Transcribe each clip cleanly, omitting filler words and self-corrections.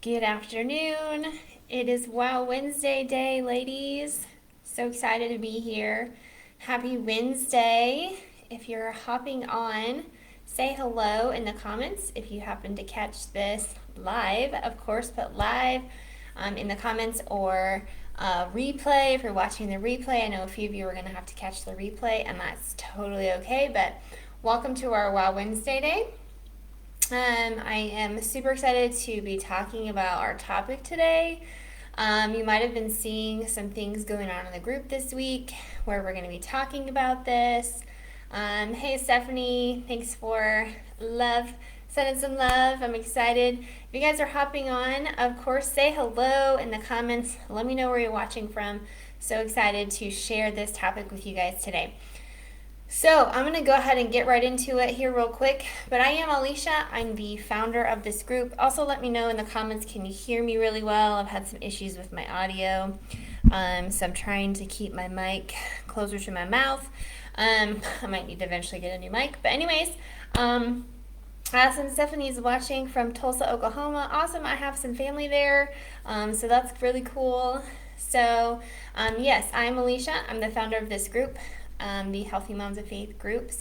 Good afternoon. It is Wow Wednesday day, ladies. So excited to be here. Happy Wednesday. If you're hopping on, say hello in the comments. If you happen to catch this live, of course, put live in the comments or replay. If you're watching the replay, I know a few of you are going to have to catch the replay, and that's totally okay. But welcome to our Wow Wednesday day. I am super excited to be talking about our topic today. You might have been seeing some things going on in the group this week where we're going to be talking about this. Hey Stephanie, thanks for sending some love. I'm excited. If you guys are hopping on, of course, say hello in the comments. Let me know where you're watching from. So excited to share this topic with you guys today. So I'm going to go ahead and get right into it here real quick. But I am Alicia. I'm the founder of this group. Also, let me know in the comments, can you hear me really well? I've had some issues with my audio. So I'm trying to keep my mic closer to my mouth. I might need to eventually get a new mic. But anyways, awesome. Stephanie's watching from Tulsa, Oklahoma. Awesome. I have some family there. So that's really cool. So yes, I'm Alicia. I'm the founder of this group. The Healthy Moms of Faith group.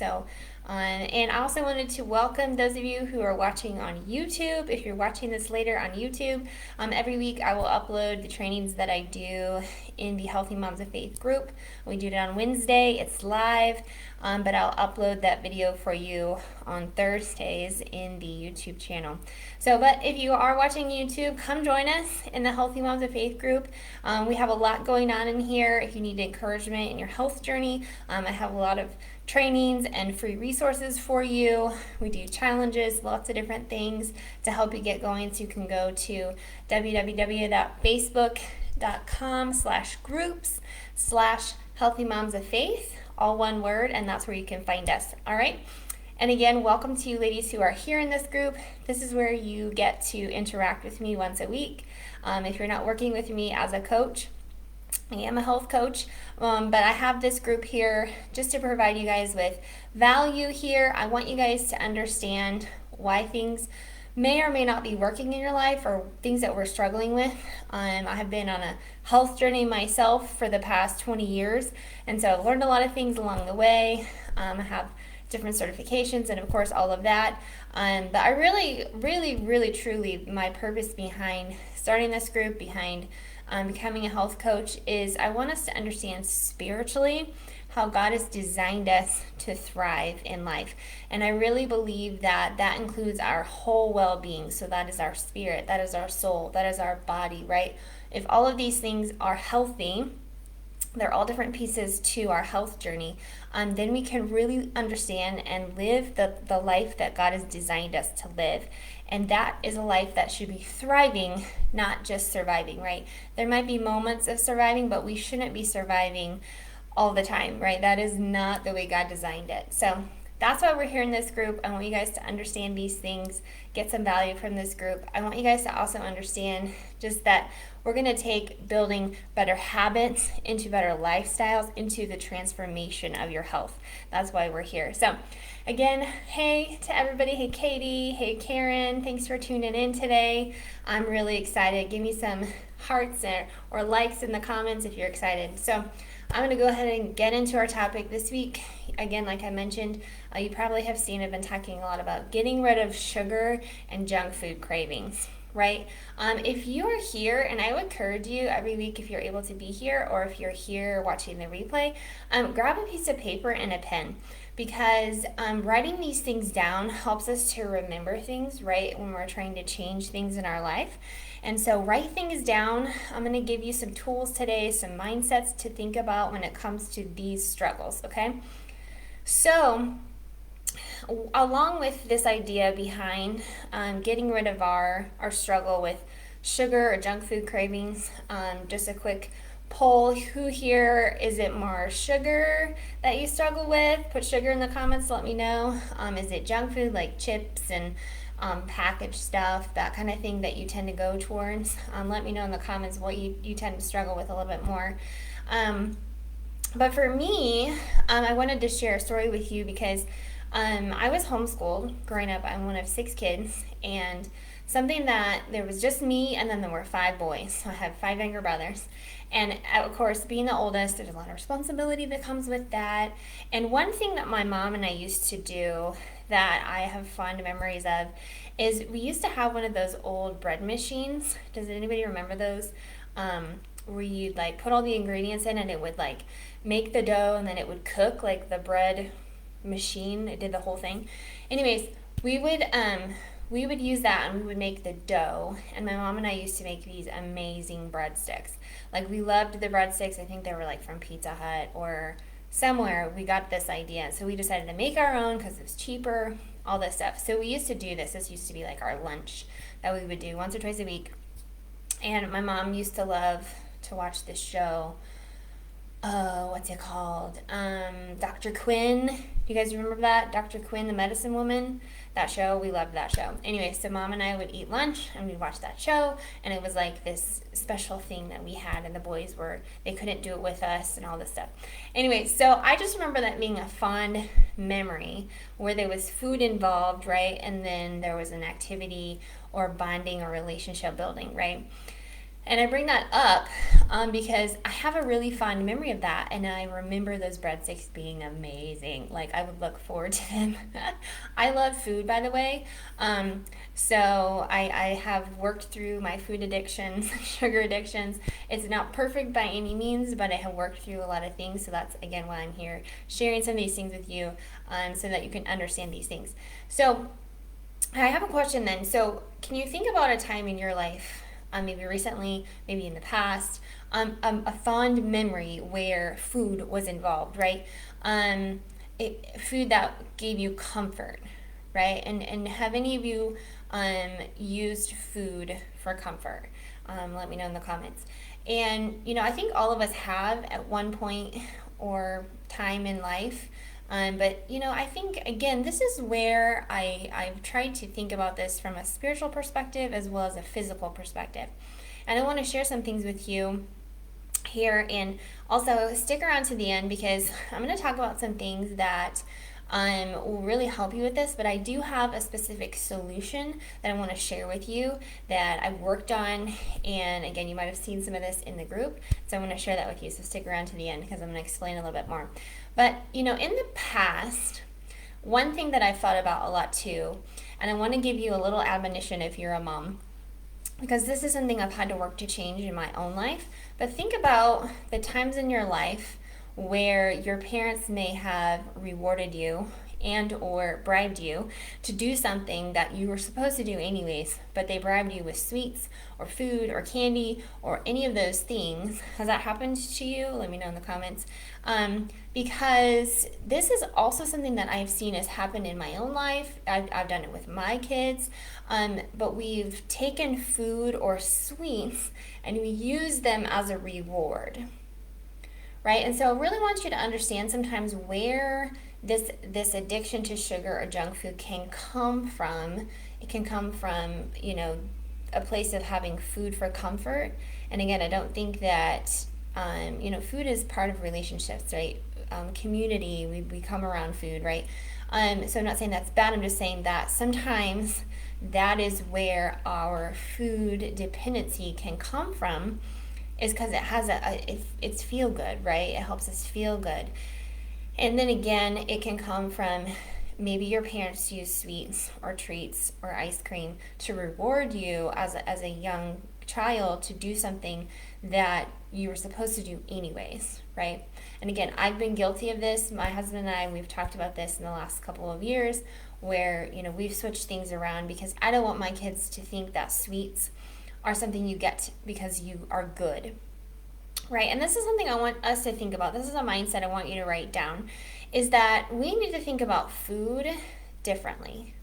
And I also wanted to welcome those of you who are watching on YouTube. If you're watching this later on YouTube, every week I will upload the trainings that I do in the Healthy Moms of Faith group. We do it on Wednesday. It's live, but I'll upload that video for you on Thursdays in the YouTube channel. But if you are watching YouTube, come join us in the Healthy Moms of Faith group. We have a lot going on in here. If you need encouragement in your health journey, I have a lot of trainings and free resources for you. We do challenges, lots of different things to help you get going. So you can go to www.facebook.com/groups/Healthy Moms of Faith, all one word, and that's where you can find us. All right. And again, welcome to you ladies who are here in this group. This is where you get to interact with me once a week. If you're not working with me as a coach, I am a health coach, but I have this group here just to provide you guys with value here. I want you guys to understand why things may or may not be working in your life or things that we're struggling with. I have been on a health journey myself for the past 20 years, and so I've learned a lot of things along the way. I have different certifications and of course all of that. But I really, truly, my purpose behind starting this group, behind becoming a health coach, is I want us to understand spiritually how God has designed us to thrive in life. And I really believe that that includes our whole well-being. So that is our spirit, that is our soul, that is our body, right? If all of these things are healthy, they're all different pieces to our health journey, then we can really understand and live the life that God has designed us to live. And that is a life that should be thriving, not just surviving, right? There might be moments of surviving, but we shouldn't be surviving all the time, right? That is not the way God designed it. So that's why we're here in this group. I want you guys to understand these things, get some value from this group. I want you guys to also understand just that we're going to take building better habits into better lifestyles, into the transformation of your health. That's why we're here. So again, hey to everybody. Hey Katie, hey Karen, thanks for tuning in today. I'm really excited. Give me some hearts or likes in the comments if you're excited. So I'm going to go ahead and get into our topic this week. Again, like I mentioned, you probably have seen I've been talking a lot about getting rid of sugar and junk food cravings, right? If you are here, and I would encourage you every week if you're able to be here, or if you're here watching the replay, grab a piece of paper and a pen, because writing these things down helps us to remember things, right, when we're trying to change things in our life. And so write things down. I'm going to give you some tools today, some mindsets to think about when it comes to these struggles, okay? So along with this idea behind getting rid of our struggle with sugar or junk food cravings, just a quick poll. Who here, is it more sugar that you struggle with? Put sugar in the comments, let me know. Is it junk food like chips and packaged stuff, that kind of thing that you tend to go towards? Let me know in the comments what you tend to struggle with a little bit more. But for me, I wanted to share a story with you because I was homeschooled growing up. I'm one of 6 kids, and Something that there was just me, and then there were 5 boys. So I had 5 younger brothers. And of course, being the oldest, there's a lot of responsibility that comes with that. And one thing that my mom and I used to do that I have fond memories of is we used to have one of those old bread machines. Does anybody remember those? Where you'd like put all the ingredients in and it would like make the dough and then it would cook like the bread machine. It did the whole thing. Anyways, we would use that and we would make the dough. And my mom and I used to make these amazing breadsticks. Like we loved the breadsticks. I think they were like from Pizza Hut or somewhere. We got this idea. So we decided to make our own because it was cheaper, all this stuff. So we used to do this. This used to be like our lunch that we would do once or twice a week. And my mom used to love to watch this show. Oh, what's it called? Dr. Quinn. Do you guys remember that? Dr. Quinn, the medicine woman? That show, we loved that show. Anyway, so mom and I would eat lunch and we'd watch that show, and it was like this special thing that we had, and the boys they couldn't do it with us and all this stuff. Anyway, so I just remember that being a fond memory where there was food involved, right? And then there was an activity or bonding or relationship building, right? And I bring that up because I have a really fond memory of that, and I remember those breadsticks being amazing. Like, I would look forward to them. I love food, by the way. So I have worked through my food addictions, sugar addictions. It's not perfect by any means, but I have worked through a lot of things. So that's, again, why I'm here sharing some of these things with you so that you can understand these things. So I have a question then. So can you think about a time in your life, maybe recently, maybe in the past, a fond memory where food was involved, right? Food that gave you comfort, right? And have any of you used food for comfort? Let me know in the comments. And, I think all of us have at one point or time in life. But I think, again, this is where I've tried to think about this from a spiritual perspective as well as a physical perspective. And I want to share some things with you here, and also stick around to the end because I'm going to talk about some things that will really help you with this, but I do have a specific solution that I want to share with you that I've worked on, and again, you might have seen some of this in the group, so I'm going to share that with you, so stick around to the end because I'm going to explain a little bit more. But, in the past, one thing that I've thought about a lot too, and I want to give you a little admonition if you're a mom, because this is something I've had to work to change in my own life, but think about the times in your life where your parents may have rewarded you and or bribed you to do something that you were supposed to do anyways, but they bribed you with sweets or food or candy or any of those things. Has that happened to you? Let me know in the comments. Because this is also something that I've seen has happened in my own life. I've done it with my kids, but we've taken food or sweets and we use them as a reward, right? And so I really want you to understand sometimes where this addiction to sugar or junk food can come from. It can come from, a place of having food for comfort. And again, I don't think that, food is part of relationships, right? Community, we come around food, right? So I'm not saying that's bad. I'm just saying that sometimes that is where our food dependency can come from, is because it has it's feel good, right? It helps us feel good. And then again, it can come from maybe your parents use sweets or treats or ice cream to reward you as a young child to do something that you were supposed to do anyways, right? And again, I've been guilty of this. My husband and I, we've talked about this in the last couple of years where, we've switched things around because I don't want my kids to think that sweets are something you get because you are good, right? And this is something I want us to think about. This is a mindset I want you to write down, is that we need to think about food differently.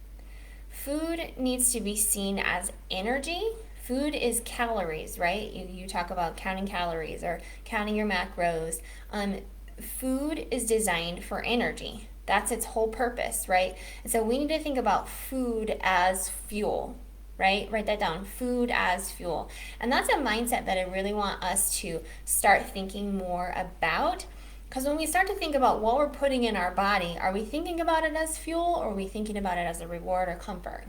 Food needs to be seen as energy. Food is calories, right? You talk about counting calories or counting your macros. Food is designed for energy. That's its whole purpose, right? And so we need to think about food as fuel, right? Write that down, food as fuel. And that's a mindset that I really want us to start thinking more about. Because when we start to think about what we're putting in our body, are we thinking about it as fuel or are we thinking about it as a reward or comfort?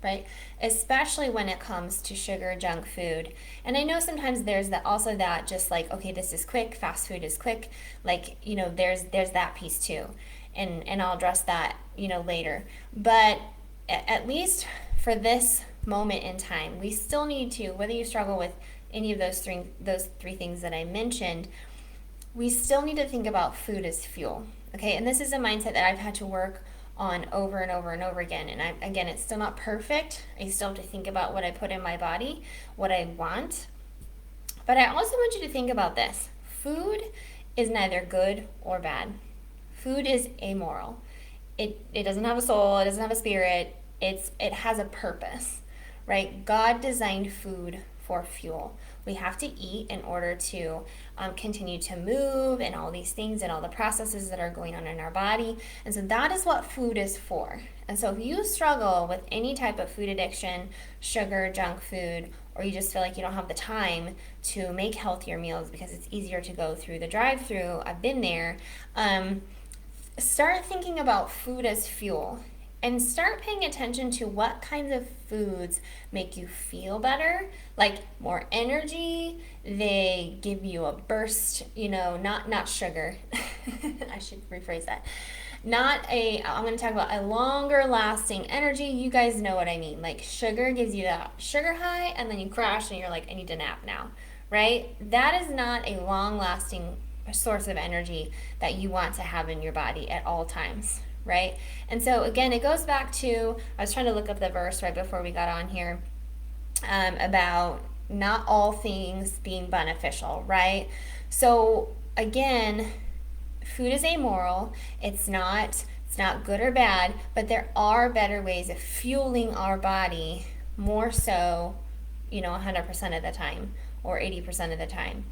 right? Especially when it comes to sugar, junk food. And I know sometimes there's that also that just like, okay, this is quick, fast food is quick. Like, there's that piece too. And I'll address that, later. But at least for this moment in time, we still need to, whether you struggle with any of those three things that I mentioned, we still need to think about food as fuel. Okay, and this is a mindset that I've had to work on over and over and over again. And again, it's still not perfect. I still have to think about what I put in my body, what I want. But I also want you to think about this. Food is neither good or bad. Food is amoral. It doesn't have a soul, it doesn't have a spirit. It has a purpose, right? God designed food for fuel. We have to eat in order to continue to move and all these things and all the processes that are going on in our body. And so that is what food is for. And so if you struggle with any type of food addiction, sugar, junk food, or you just feel like you don't have the time to make healthier meals because it's easier to go through the drive-through, I've been there, start thinking about food as fuel. And start paying attention to what kinds of foods make you feel better, like more energy. They give you a burst, not sugar. I should rephrase that. I'm going to talk about a longer lasting energy. You guys know what I mean. Like sugar gives you that sugar high and then you crash and you're like, I need to nap now, right? That is not a long lasting source of energy that you want to have in your body at all times. Right? And so again, it goes back to, I was trying to look up the verse right before we got on here, about not all things being beneficial, right? So again, food is amoral. It's not good or bad, but there are better ways of fueling our body, more so, 100% of the time or 80% of the time.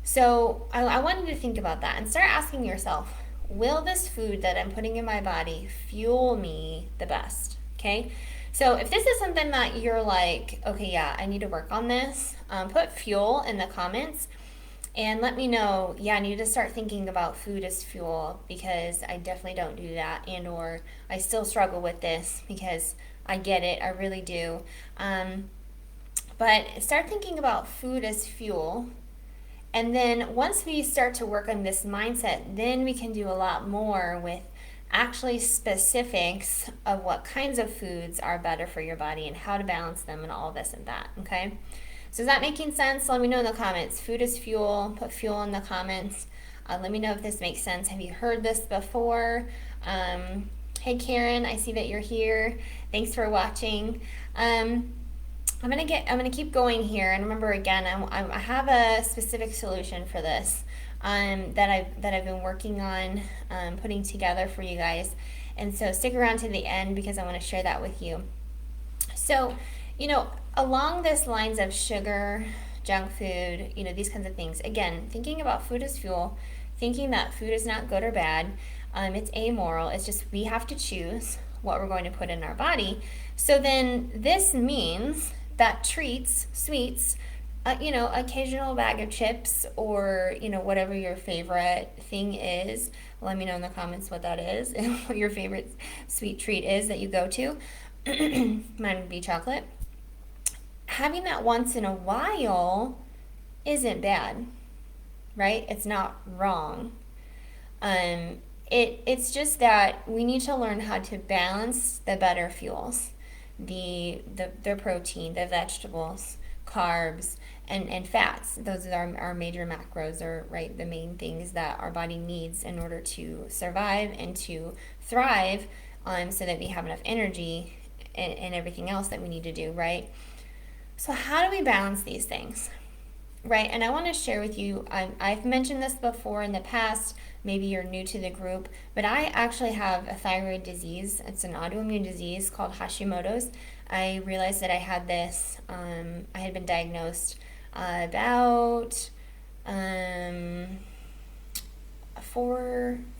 So I wanted to think about that and start asking yourself, will this food that I'm putting in my body fuel me the best? Okay. So if this is something that you're like, okay, yeah, I need to work on this, put fuel in the comments and let me know, yeah, I need to start thinking about food as fuel because I definitely don't do that, and or I still struggle with this because I get it, I really do. But start thinking about food as fuel. And then once we start to work on this mindset, then we can do a lot more with actually specifics of what kinds of foods are better for your body and how to balance them and all this and that, okay? So is that making sense? Let me know in the comments. Food is fuel. Put fuel in the comments. Let me know if this makes sense. Have you heard this before? Hey Karen, I see that you're here. Thanks for watching. I'm gonna keep going here, and remember again, I have a specific solution for this that I've been working on putting together for you guys, and so stick around to the end because I want to share that with you. So, along this lines of sugar, junk food, these kinds of things. Again, thinking about food as fuel, thinking that food is not good or bad. It's amoral. It's just we have to choose what we're going to put in our body. So then this means that treats, sweets, occasional bag of chips or, whatever your favorite thing is. Let me know in the comments what that is and what your favorite sweet treat is that you go to. Mine would be chocolate. Having that once in a while isn't bad, right? It's not wrong. It's just that we need to learn how to balance the better fuels. The protein, the vegetables, carbs, and fats. Those are our major macros, or right, the main things that our body needs in order to survive and to thrive, so that we have enough energy and everything else that we need to do, right? So how do we balance these things? Right, and I want to share with you, I've mentioned this before in the past, maybe you're new to the group, but I actually have a thyroid disease. It's an autoimmune disease called Hashimoto's. I realized that I had this, I had been diagnosed about 4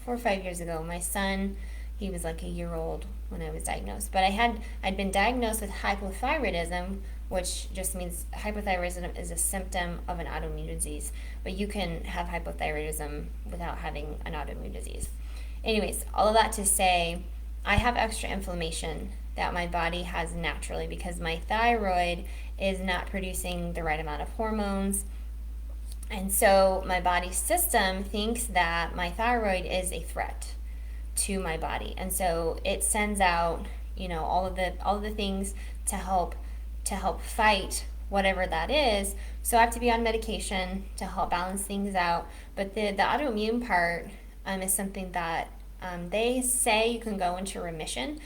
or 5 years ago. My son, he was like a year old when I was diagnosed, but I'd been diagnosed with hypothyroidism, which just means hypothyroidism is a symptom of an autoimmune disease. But you can have hypothyroidism without having an autoimmune disease. Anyways, all of that to say, I have extra inflammation that my body has naturally, because my thyroid is not producing the right amount of hormones. And so my body system thinks that my thyroid is a threat to my body. And so it sends out, all of the things to help fight whatever that is. So I have to be on medication to help balance things out. But the autoimmune part is something that they say you can go into remission.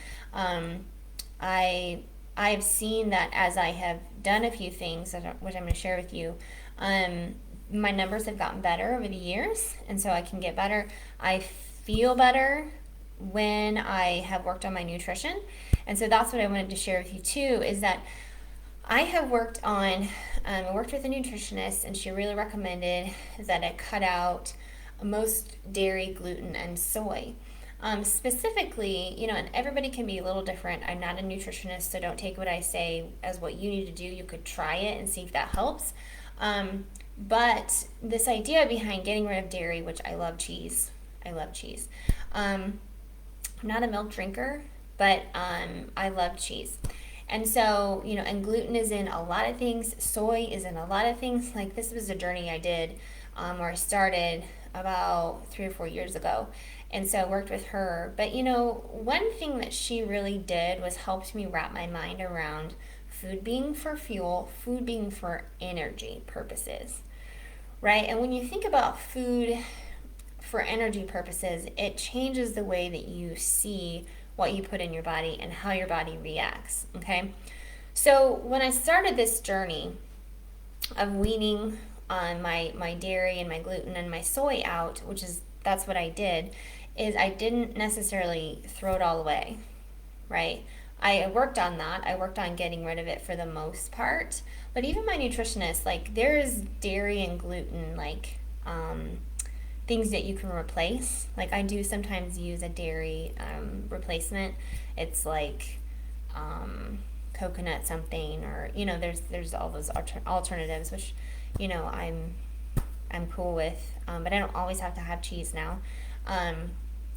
I've seen that as I have done a few things, which I'm going to share with you. My numbers have gotten better over the years, and so I can get better. I feel better when I have worked on my nutrition. And so that's what I wanted to share with you too, is that I have worked on, I worked with a nutritionist, and she really recommended that I cut out most dairy, gluten, and soy. Specifically, and everybody can be a little different. I'm not a nutritionist, so don't take what I say as what you need to do. You could try it and see if that helps. But this idea behind getting rid of dairy, which I love cheese. I'm not a milk drinker, but I love cheese. And so, and gluten is in a lot of things. Soy is in a lot of things. Like, this was a journey I did where I started about 3 or 4 years ago. And so I worked with her. But, one thing that she really did was helped me wrap my mind around food being for fuel, food being for energy purposes, right? And when you think about food for energy purposes, it changes the way that you see what you put in your body and how your body reacts, okay? So when I started this journey of weaning on my dairy and my gluten and my soy out, that's what I did, is I didn't necessarily throw it all away, right? I worked on that. I worked on getting rid of it for the most part. But even my nutritionist, like, there's dairy and gluten, like, things that you can replace. Like, I do sometimes use a dairy replacement. It's like coconut something, or there's all those alternatives, which I'm cool with. But I don't always have to have cheese now,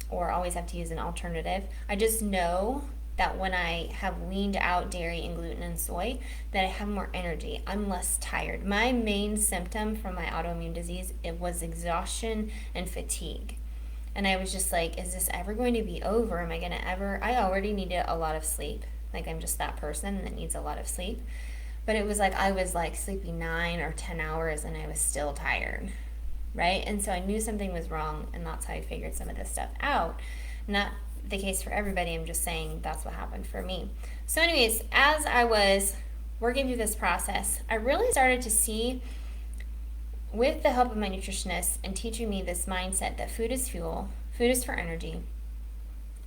or always have to use an alternative. I just know that when I have weaned out dairy and gluten and soy, that I have more energy. I'm less tired. My main symptom from my autoimmune disease, it was exhaustion and fatigue. And I was just like, is this ever going to be over? Am I going to ever? I already needed a lot of sleep. Like, I'm just that person that needs a lot of sleep. But it was like I was like sleeping 9 or 10 hours and I was still tired, right? And so I knew something was wrong, and that's how I figured some of this stuff out. Not the case for everybody. I'm just saying that's what happened for me. So anyways, as I was working through this process, I really started to see, with the help of my nutritionist and teaching me this mindset that food is fuel, food is for energy,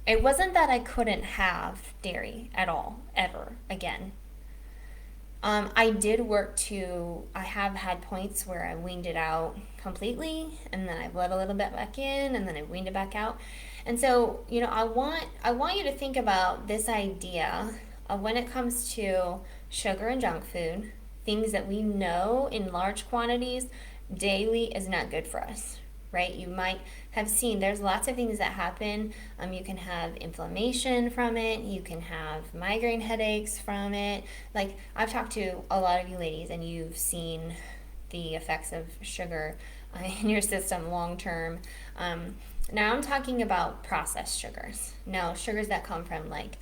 it wasn't that I couldn't have dairy at all, ever, again. I did work I have had points where I weaned it out completely, and then I let a little bit back in, and then I weaned it back out. And so, I want you to think about this idea of, when it comes to sugar and junk food, things that we know in large quantities daily is not good for us, right? You might have seen there's lots of things that happen. You can have inflammation from it. You can have migraine headaches from it. Like, I've talked to a lot of you ladies, and you've seen the effects of sugar in your system long term. Now I'm talking about processed sugars. Now, sugars that come from like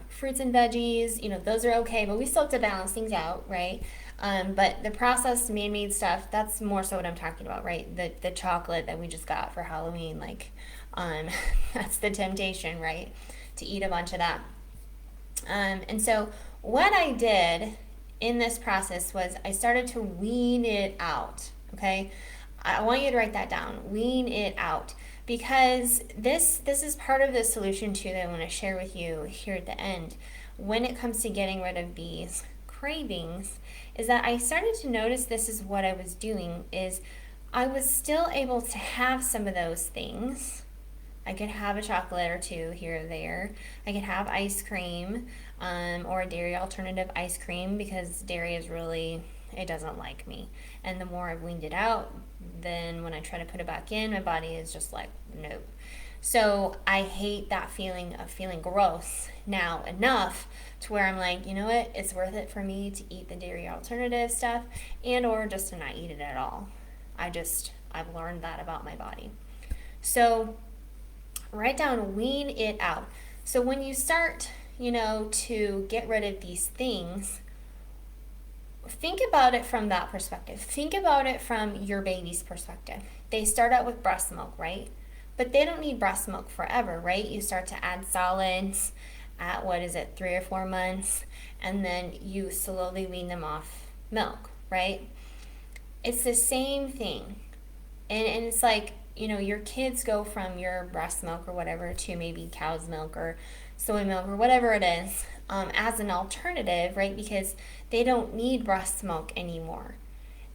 fruits and veggies, those are okay, but we still have to balance things out, right? But the processed man-made stuff, that's more so what I'm talking about, right? The chocolate that we just got for Halloween, like, that's the temptation, right? To eat a bunch of that. And so what I did in this process was I started to wean it out, okay? I want you to write that down, wean it out. Because this is part of the solution too that I want to share with you here at the end. When it comes to getting rid of these cravings, is that I started to notice this is what I was doing, is I was still able to have some of those things. I could have a chocolate or two here or there. I could have ice cream, or a dairy alternative ice cream, because dairy is really, it doesn't like me. And the more I've weaned it out, then when I try to put it back in, my body is just like, nope. So I hate that feeling of feeling gross now enough to where I'm like, you know what, it's worth it for me to eat the dairy alternative stuff and or just to not eat it at all. I've learned that about my body. So write down wean it out. So when you start, to get rid of these things, think about it from that perspective. Think about it from your baby's perspective. They start out with breast milk, right? But they don't need breast milk forever, right? You start to add solids at 3 or 4 months, and then you slowly wean them off milk, right? It's the same thing. And it's like, your kids go from your breast milk or whatever to maybe cow's milk or soy milk or whatever it is, as an alternative, right? Because they don't need breast milk anymore.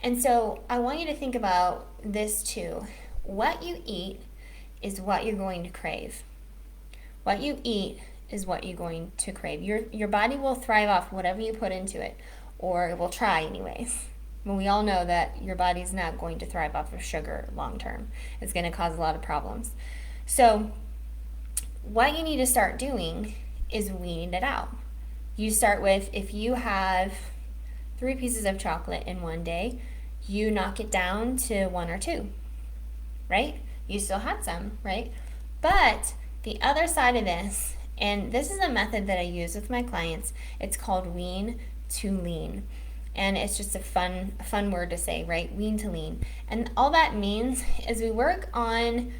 And so I want you to think about this too. What you eat is what you're going to crave. What you eat is what you're going to crave. Your body will thrive off whatever you put into it, or it will try anyways. But we all know that your body's not going to thrive off of sugar long term. It's going to cause a lot of problems. So what you need to start doing is weaning it out. You start with, if you have 3 pieces of chocolate in one day, you knock it down to 1 or 2, right? You still had some, right? But the other side of this, and this is a method that I use with my clients, it's called Wean To Lean. And it's just a fun word to say, right? Wean to lean. And all that means is we work on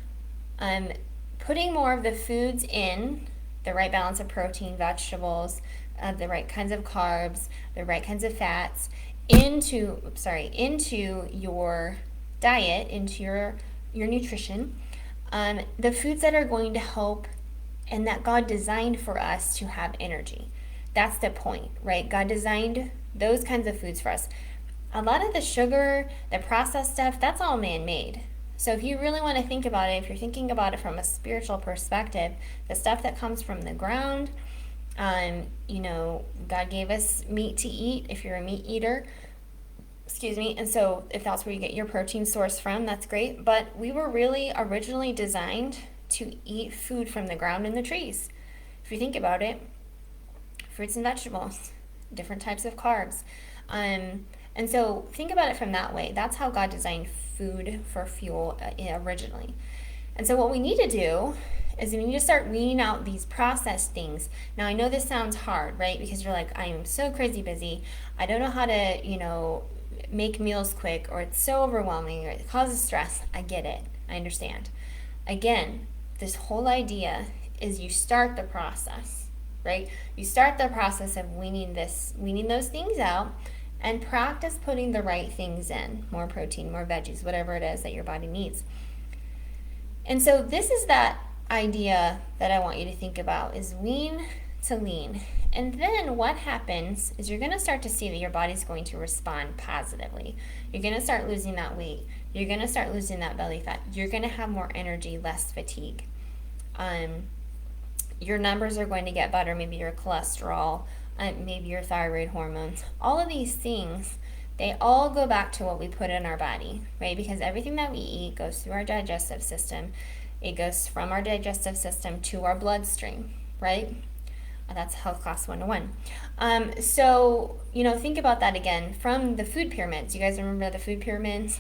putting more of the foods in, the right balance of protein, vegetables, the right kinds of carbs, the right kinds of fats into your diet, into your nutrition. The foods that are going to help and that God designed for us to have energy. That's the point, right? God designed those kinds of foods for us. A lot of the sugar, the processed stuff, that's all man-made. So if you really want to think about it, if you're thinking about it from a spiritual perspective, the stuff that comes from the ground, God gave us meat to eat if you're a meat eater. Excuse me. And so if that's where you get your protein source from, that's great. But we were really originally designed to eat food from the ground and the trees. If you think about it, fruits and vegetables, different types of carbs. And so think about it from that way. That's how God designed food for fuel originally. And so what we need to do is we need to start weaning out these processed things. Now, I know this sounds hard, right? Because you're like, I am so crazy busy. I don't know how to, make meals quick, or it's so overwhelming, or it causes stress. I get it. I understand. Again, this whole idea is you start the process, right? You start the process of weaning those things out, and practice putting the right things in, more protein, more veggies, whatever it is that your body needs. And so this is that idea that I want you to think about, is wean to lean. And then what happens is you're going to start to see that your body's going to respond positively. You're going to start losing that weight. You're going to start losing that belly fat. You're going to have more energy, less fatigue. Your numbers are going to get better, maybe your cholesterol, maybe your thyroid hormones. All of these things, they all go back to what we put in our body, right? Because everything that we eat goes through our digestive system. It goes from our digestive system to our bloodstream, right? That's Health Class 101. So, think about that again from the food pyramids. You guys remember the food pyramids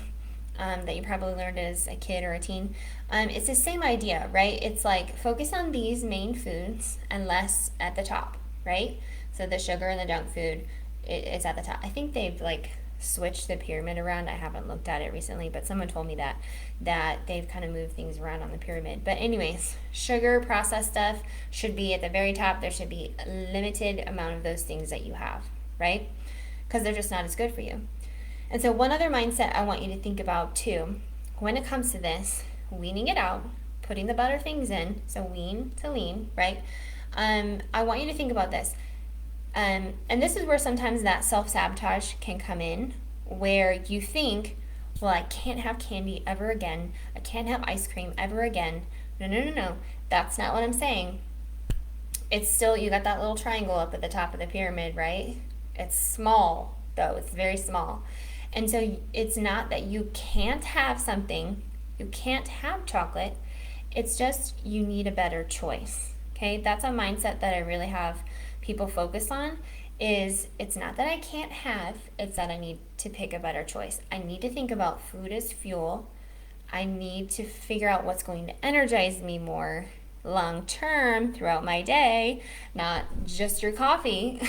that you probably learned as a kid or a teen? It's the same idea, right? It's like focus on these main foods and less at the top, right? So the sugar and the junk food, it's at the top. I think they've switched the pyramid around. I haven't looked at it recently, but someone told me that they've kind of moved things around on the pyramid. But anyways, sugar, processed stuff should be at the very top. There should be a limited amount of those things that you have, right? Because they're just not as good for you. And so one other mindset I want you to think about too, when it comes to this, weaning it out, putting the better things in, so wean to lean, right? I want you to think about this. And this is where sometimes that self-sabotage can come in, where you think, well, I can't have candy ever again. I can't have ice cream ever again. No. That's not what I'm saying. It's still, you got that little triangle up at the top of the pyramid, right? It's small, though. It's very small. And so it's not that you can't have something. You can't have chocolate. It's just you need a better choice. Okay, that's a mindset that I really have people focus on. Is it's not that I can't have, it's that I need to pick a better choice. I need to think about food as fuel. I need to figure out what's going to energize me more long term throughout my day, not just your coffee.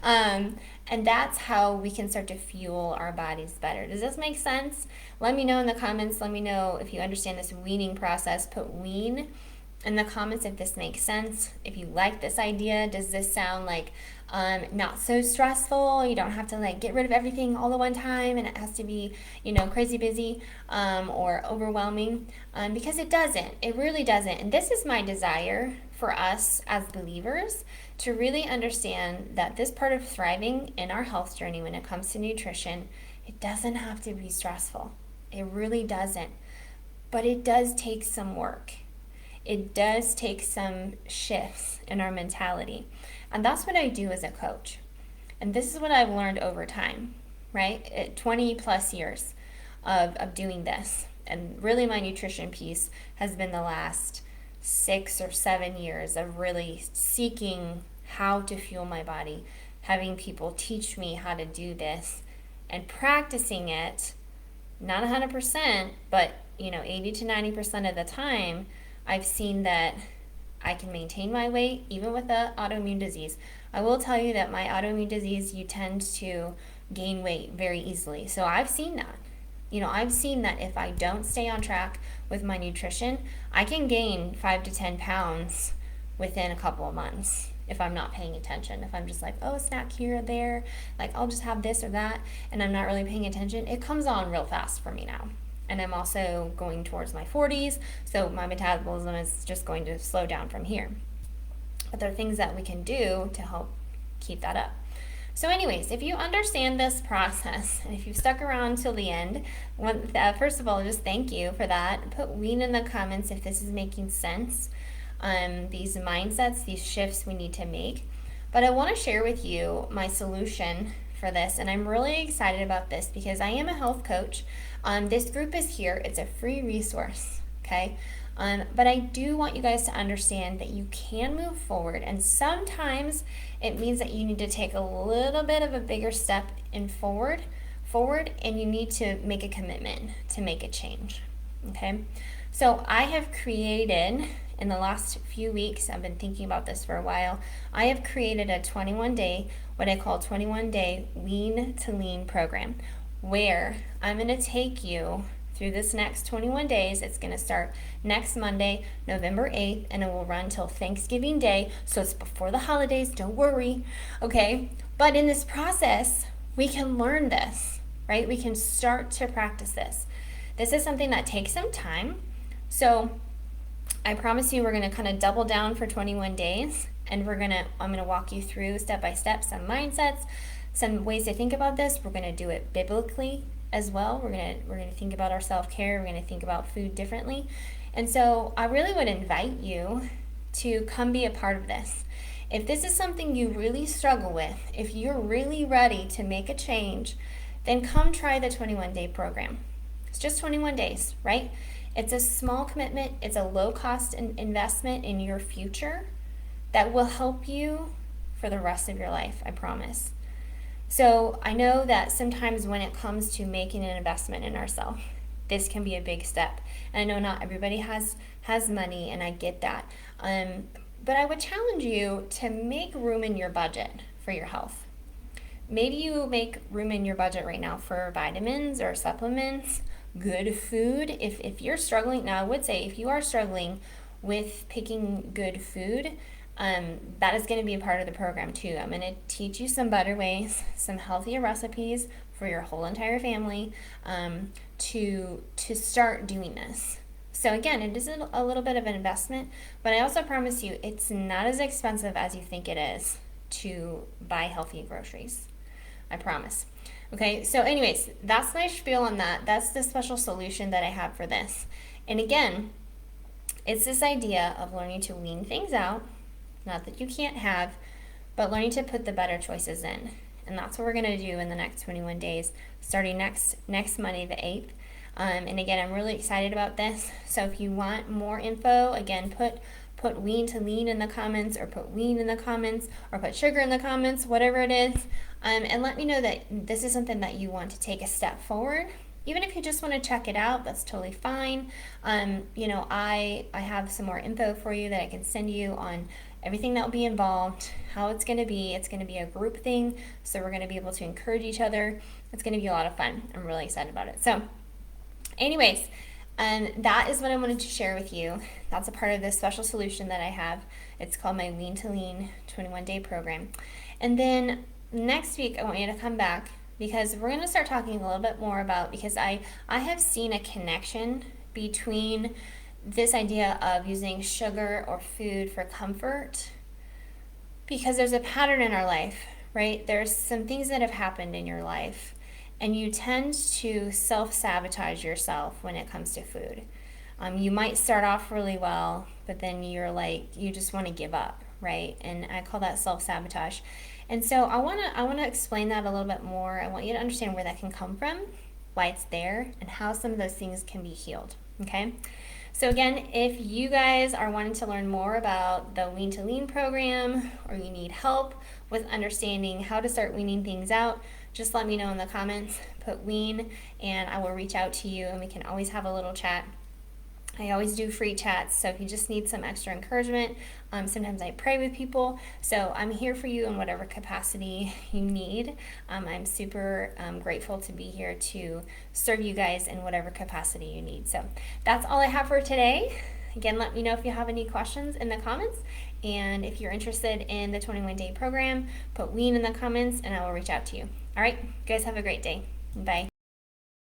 And that's how we can start to fuel our bodies better. Does this make sense? Let me know in the comments. Let me know if you understand this weaning process. Put wean in the comments if this makes sense. If you like this idea, does this sound like not so stressful? You don't have to like get rid of everything all at one time and it has to be, crazy busy or overwhelming, because it doesn't. It really doesn't. And this is my desire for us as believers to really understand that this part of thriving in our health journey when it comes to nutrition, it doesn't have to be stressful. It really doesn't. But it does take some work. It does take some shifts in our mentality. And that's what I do as a coach. And this is what I've learned over time, right? 20 plus years of doing this. And really my nutrition piece has been the last 6 or 7 years of really seeking how to fuel my body, having people teach me how to do this and practicing it, not 100%, but 80 to 90% of the time, I've seen that I can maintain my weight even with the autoimmune disease. I will tell you that my autoimmune disease, you tend to gain weight very easily. So I've seen that. I've seen that if I don't stay on track with my nutrition, I can gain 5 to 10 pounds within a couple of months if I'm not paying attention. If I'm just like, oh, a snack here or there, like I'll just have this or that, and I'm not really paying attention, it comes on real fast for me now. And I'm also going towards my 40s, so my metabolism is just going to slow down from here. But there are things that we can do to help keep that up. So anyways, if you understand this process, and if you've stuck around till the end, first of all, just thank you for that. Put wean in the comments if this is making sense. These mindsets, these shifts we need to make. But I want to share with you my solution for this, and I'm really excited about this because I am a health coach. This group is here. It's a free resource, okay? But I do want you guys to understand that you can move forward, and sometimes it means that you need to take a little bit of a bigger step in forward, and you need to make a commitment to make a change, okay? So I have created, in the last few weeks, I've been thinking about this for a while, I have created a 21-day, what I call 21-day Wean To Lean program, where I'm going to take you through this next 21 days. It's going to start next Monday, November 8th, and it will run till Thanksgiving Day. So it's before the holidays, don't worry, okay? But in this process, we can learn this, right? We can start to practice this. This is something that takes some time. So I promise you we're going to kind of double down for 21 days, and I'm going to walk you through step by step some mindsets, some ways to think about this. We're going to do it biblically as well. We're going to think about our self-care. We're going to think about food differently. And so I really would invite you to come be a part of this. If this is something you really struggle with, if you're really ready to make a change, then come try the 21-day program. It's just 21 days, right? It's a small commitment. It's a low-cost investment in your future that will help you for the rest of your life, I promise. So I know that sometimes when it comes to making an investment in ourselves, this can be a big step. And I know not everybody has money, and I get that. But I would challenge you to make room in your budget for your health. Maybe you make room in your budget right now for vitamins or supplements, good food. If you're struggling, now I would say if you are struggling with picking good food, that is going to be a part of the program too. I'm going to teach you some better ways, some healthier recipes for your whole entire family to start doing this. So again, it is a little bit of an investment, but I also promise you it's not as expensive as you think it is to buy healthy groceries. I promise. Okay, so anyways, that's my spiel on that. That's the special solution that I have for this. And again, it's this idea of learning to wean things out, not that you can't have, but learning to put the better choices in. And that's what we're going to do in the next 21 days, starting next Monday the 8th. And again, I'm really excited about this. So if you want more info, again, put Wean To Lean in the comments, or put Wean in the comments, or put sugar in the comments, whatever it is. And let me know that this is something that you want to take a step forward. Even if you just want to check it out, that's totally fine. I have some more info for you that I can send you on everything that will be involved, how it's going to be. It's going to be a group thing, so we're going to be able to encourage each other. It's going to be a lot of fun. I'm really excited about it. So anyways, that is what I wanted to share with you. That's a part of this special solution that I have. It's called my Wean To Lean 21-day program. And then next week, I want you to come back, because we're going to start talking a little bit more about, because I have seen a connection between this idea of using sugar or food for comfort, because there's a pattern in our life, right? There's some things that have happened in your life, and you tend to self-sabotage yourself when it comes to food. You might start off really well, but then you're like, you just want to give up, right? And I call that self-sabotage. And so I want to explain that a little bit more. I want you to understand where that can come from, why it's there, and how some of those things can be healed, okay? So again, if you guys are wanting to learn more about the Wean To Lean program, or you need help with understanding how to start weaning things out, just let me know in the comments. Put Wean, and I will reach out to you, and we can always have a little chat. I always do free chats, so if you just need some extra encouragement, sometimes I pray with people, so I'm here for you in whatever capacity you need. I'm super grateful to be here to serve you guys in whatever capacity you need. So that's all I have for today. Again, let me know if you have any questions in the comments, and if you're interested in the 21-day program, put Wean in the comments, and I will reach out to you. All right, you guys have a great day. Bye.